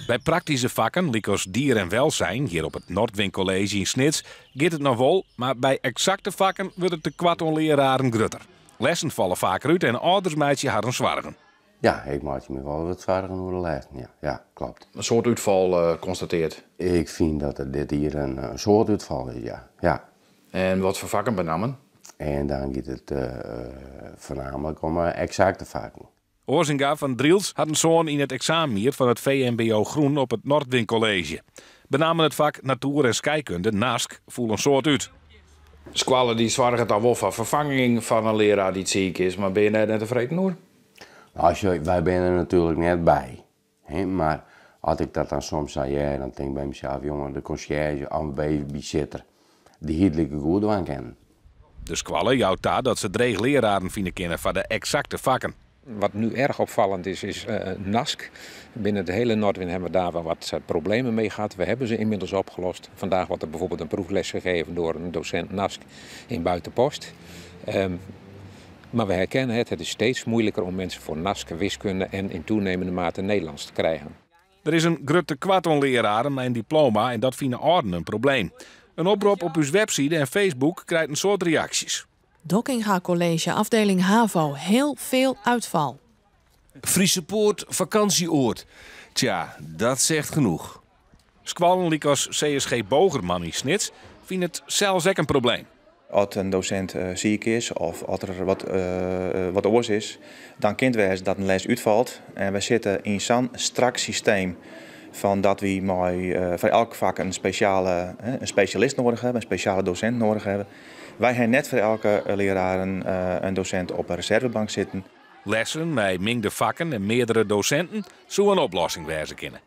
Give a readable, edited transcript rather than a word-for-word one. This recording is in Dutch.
Bij praktische vakken, als dier en welzijn, hier op het Noordwind College in Snits, gaat het nog wel, maar bij exacte vakken wordt het te kwart leraren grutter. Lessen vallen vaker uit en ouders meidje hadden zwargen. Ja, ik maak me wel wat zwaarder dan de lessen. Ja, klopt. Een soort uitval constateert. Ik vind dat dit hier een soort uitval is, ja. En wat voor vakken benamen? En dan gaat het voornamelijk om exacte vakken. Oorzinga van Driels had een zoon in het examen van het VMBO Groen op het Noordwind College. Benamen het vak Natuur en Scheikunde, NASK, voel een soort uit. Squallen die zwargen dan wel van vervanging van een leraar die ziek is, maar ben je net tevreden hoor? Wij zijn er natuurlijk net bij. Hè? Maar als ik dat dan soms zei, ja, dan denk ik bij mezelf, jongen, de conciërge, babysitter, die hiellijke goed aan kennen. De squallen jouwt daar dat ze dreig leraren vinden kennen van de exacte vakken. Wat nu erg opvallend is NASK. Binnen de hele Noordwind hebben we daar wel wat problemen mee gehad. We hebben ze inmiddels opgelost. Vandaag wordt er bijvoorbeeld een proefles gegeven door een docent NASK in Buitenpost. Maar we herkennen het is steeds moeilijker om mensen voor NASK, wiskunde en in toenemende mate Nederlands te krijgen. Er is een grutte kwart leraren met een diploma en dat vinden ouderen een probleem. Een oproep op uw website en Facebook krijgt een soort reacties. Dokkinga College, afdeling HAVO. Heel veel uitval. Friese Poort, vakantieoord. Tja, dat zegt genoeg. Squallen als CSG Bogerman in Snits vinden het zelfs ook een probleem. Als een docent ziek is of als er wat oors is, dan kent wij dat een les uitvalt. En we zitten in zo'n strak systeem van dat we voor elk vak een specialist nodig hebben, een speciale docent nodig hebben. Wij hebben net voor elke leraar een docent op een reservebank zitten. Lessen met mingde vakken en meerdere docenten zou een oplossing wezen kunnen.